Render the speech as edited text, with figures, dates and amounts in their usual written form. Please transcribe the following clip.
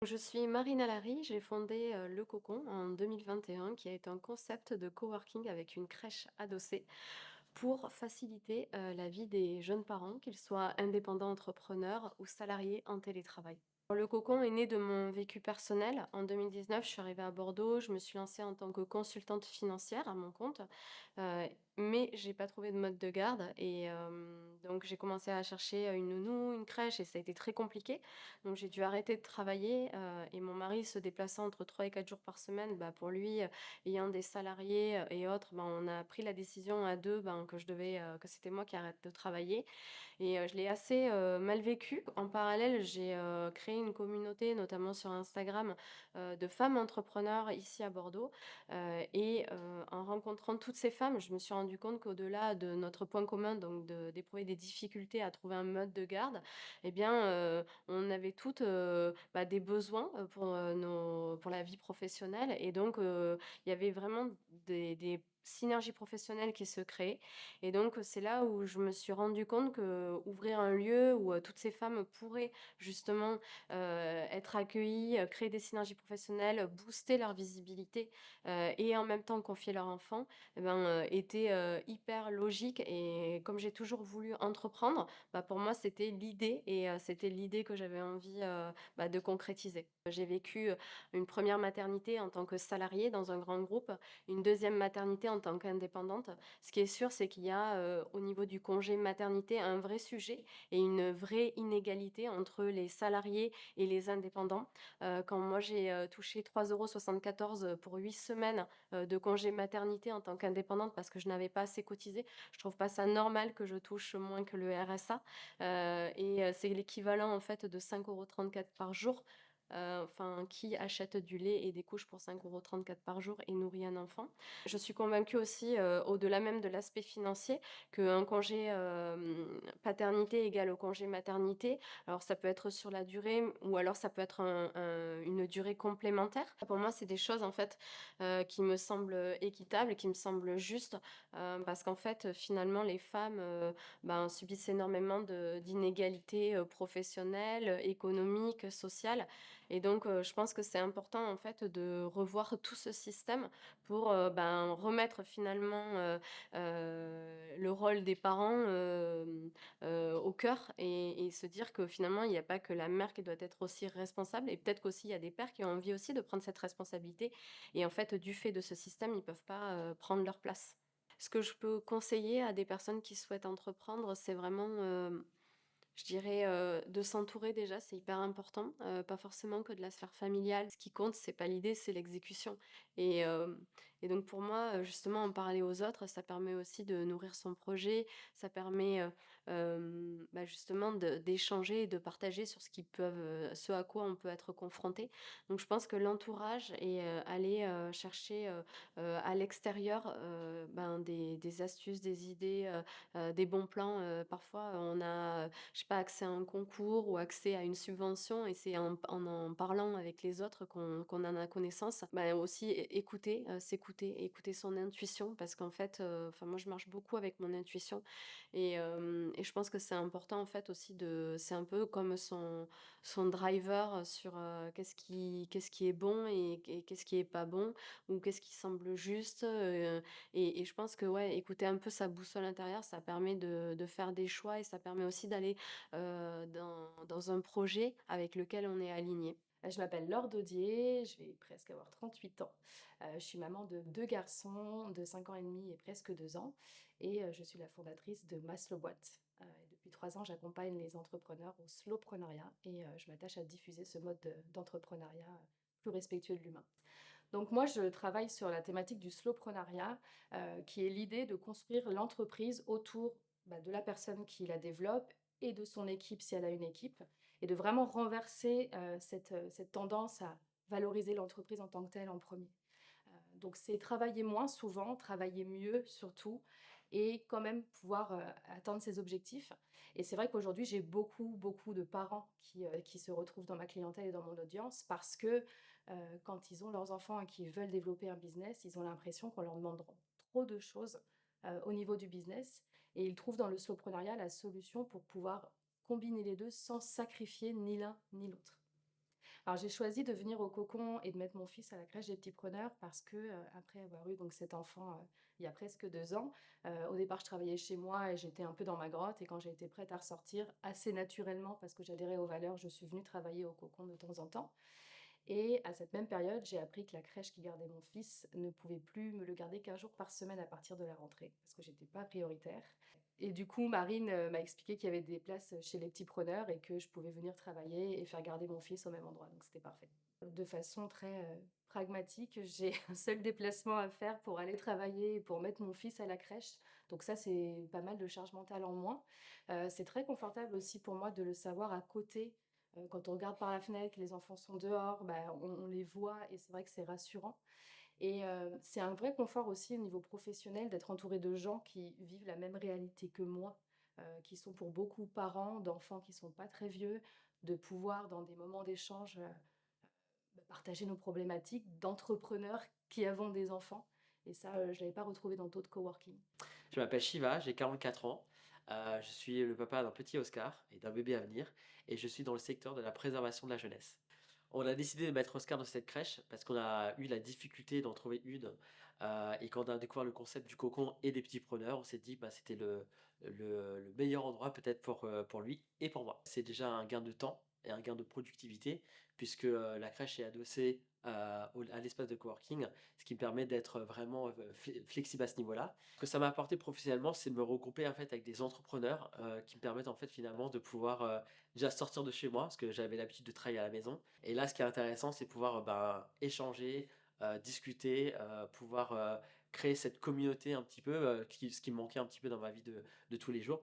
Je suis Marina Larry, j'ai fondé Le Cocon en 2021, qui est un concept de coworking avec une crèche adossée pour faciliter la vie des jeunes parents, qu'ils soient indépendants entrepreneurs ou salariés en télétravail. Le Cocon est né de mon vécu personnel. En 2019, je suis arrivée à Bordeaux, je me suis lancée en tant que consultante financière à mon compte, euh, mais j'ai pas trouvé de mode de garde et donc j'ai commencé à chercher une nounou, une crèche et ça a été très compliqué. Donc j'ai dû arrêter de travailler et mon mari se déplaçant entre 3 et 4 jours par semaine, bah, pour lui, ayant des salariés et autres, ben, on a pris la décision à deux, ben, que c'était moi qui arrête de travailler. Et je l'ai assez mal vécu. En parallèle, j'ai créé une communauté, notamment sur Instagram, de femmes entrepreneurs ici à Bordeaux. En rencontrant toutes ces femmes, je me suis rendu compte qu'au-delà de notre point commun, donc d'éprouver des difficultés à trouver un mode de garde, eh bien, on avait toutes bah, des besoins pour la vie professionnelle. Et donc, il y avait vraiment des synergies professionnelles qui se créaient. Et donc, c'est là où je me suis rendu compte que ouvrir un lieu où toutes ces femmes pourraient justement être accueillies, créer des synergies professionnelles, booster leur visibilité et en même temps confier leur enfant, eh ben, était hyper logique. Et comme j'ai toujours voulu entreprendre, bah, pour moi, c'était l'idée et c'était l'idée que j'avais envie bah, de concrétiser. J'ai vécu une première maternité en tant que salariée dans un grand groupe, une deuxième maternité en tant qu'indépendante. Ce qui est sûr, c'est qu'il y a au niveau du congé maternité un vrai sujet et une vraie inégalité entre les salariés et les indépendants. Quand moi j'ai touché 3,74 € pour 8 semaines de congé maternité en tant qu'indépendante parce que je n'avais pas assez cotisé, je trouve pas ça normal que je touche moins que le RSA. C'est l'équivalent en fait de 5,34 € par jour. Enfin, qui achète du lait et des couches pour 5,34 € par jour et nourrit un enfant? Je suis convaincue aussi, au-delà même de l'aspect financier, qu'un congé paternité égale au congé maternité. Alors ça peut être sur la durée ou alors ça peut être une durée complémentaire. Pour moi, c'est des choses en fait qui me semblent équitables, qui me semblent justes, parce qu'en fait, finalement, les femmes ben, subissent énormément d'inégalités professionnelles, économiques, sociales. Et donc, je pense que c'est important en fait de revoir tout ce système pour ben, remettre finalement le rôle des parents au cœur et se dire que finalement, il n'y a pas que la mère qui doit être aussi responsable et peut-être qu'aussi il y a des pères qui ont envie aussi de prendre cette responsabilité et en fait, du fait de ce système, ils ne peuvent pas prendre leur place. Ce que je peux conseiller à des personnes qui souhaitent entreprendre, c'est vraiment je dirais, de s'entourer déjà, c'est hyper important, pas forcément que de la sphère familiale. Ce qui compte, c'est pas l'idée, c'est l'exécution et hem et donc pour moi, justement, en parler aux autres, ça permet aussi de nourrir son projet. Ça permet, bah, justement d'échanger et de partager sur ce à quoi on peut être confronté. Donc je pense que l'entourage et aller, chercher, à l'extérieur, ben, des astuces, des idées, des bons plans. Parfois, on a, je sais pas, accès à un concours ou accès à une subvention et c'est en parlant avec les autres qu'on en a connaissance. Bah, aussi écouter, s'écouter, écouter son intuition parce qu'en fait, enfin moi je marche beaucoup avec mon intuition et je pense que c'est important en fait aussi c'est un peu comme son driver sur, qu'est-ce qui est bon et qu'est-ce qui est pas bon ou qu'est-ce qui semble juste, et je pense que ouais, écouter un peu sa boussole intérieure, ça permet de faire des choix et ça permet aussi d'aller dans un projet avec lequel on est aligné. Je m'appelle Laure Daudier, je vais presque avoir 38 ans. Je suis maman de 2 garçons de 5 ans et demi et presque 2 ans et je suis la fondatrice de Maslow Boîte. Et depuis 3 ans, j'accompagne les entrepreneurs au slowpreneuriat et je m'attache à diffuser ce mode d'entrepreneuriat plus respectueux de l'humain. Donc moi, je travaille sur la thématique du slowpreneuriat, qui est l'idée de construire l'entreprise autour, bah, de la personne qui la développe et de son équipe si elle a une équipe et de vraiment renverser, cette tendance à valoriser l'entreprise en tant que telle en premier. Donc c'est travailler moins souvent, travailler mieux surtout et quand même pouvoir, atteindre ses objectifs et c'est vrai qu'aujourd'hui, j'ai beaucoup, beaucoup de parents qui se retrouvent dans ma clientèle et dans mon audience parce que, quand ils ont leurs enfants et qu'ils veulent développer un business, ils ont l'impression qu'on leur demande trop de choses, au niveau du business et ils trouvent dans le slowpreneuriat la solution pour pouvoir combiner les 2 sans sacrifier ni l'un ni l'autre. Alors j'ai choisi de venir au cocon et de mettre mon fils à la crèche des petits preneurs parce que, après avoir eu donc cet enfant, il y a presque 2 ans, au départ je travaillais chez moi et j'étais un peu dans ma grotte et quand j'ai été prête à ressortir, assez naturellement parce que j'adhérais aux valeurs, je suis venue travailler au cocon de temps en temps. Et à cette même période, j'ai appris que la crèche qui gardait mon fils ne pouvait plus me le garder qu'un jour par semaine à partir de la rentrée, parce que j'étais pas prioritaire. Et du coup, Marine, m'a expliqué qu'il y avait des places chez les petits preneurs et que je pouvais venir travailler et faire garder mon fils au même endroit, donc c'était parfait. De façon très, pragmatique, j'ai un seul déplacement à faire pour aller travailler et pour mettre mon fils à la crèche, donc ça, c'est pas mal de charge mentale en moins. C'est très confortable aussi pour moi de le savoir à côté. Quand on regarde par la fenêtre, que les enfants sont dehors, bah, on les voit et c'est vrai que c'est rassurant et c'est un vrai confort aussi au niveau professionnel d'être entourée de gens qui vivent la même réalité que moi, qui sont pour beaucoup parents d'enfants qui sont pas très vieux, de pouvoir dans des moments d'échange, bah, partager nos problématiques d'entrepreneurs qui avons des enfants et ça, je l'avais pas retrouvé dans d'autres coworking. Je m'appelle Shiva, j'ai 44 ans. Je suis le papa d'un petit Oscar et d'un bébé à venir et je suis dans le secteur de la préservation de la jeunesse. On a décidé de mettre Oscar dans cette crèche parce qu'on a eu la difficulté d'en trouver une, et quand on a découvert le concept du cocon et des petits preneurs, on s'est dit, bah, c'était le meilleur endroit peut-être pour lui et pour moi. C'est déjà un gain de temps et un gain de productivité puisque, la crèche est adossée, à l'espace de coworking, ce qui me permet d'être vraiment, flexible à ce niveau-là. Ce que ça m'a apporté professionnellement, c'est de me regrouper en fait avec des entrepreneurs, qui me permettent en fait finalement de pouvoir, déjà sortir de chez moi, parce que j'avais l'habitude de travailler à la maison. Et là, ce qui est intéressant, c'est pouvoir, ben, échanger, discuter, pouvoir, créer cette communauté un petit peu, ce qui me manquait un petit peu dans ma vie de tous les jours.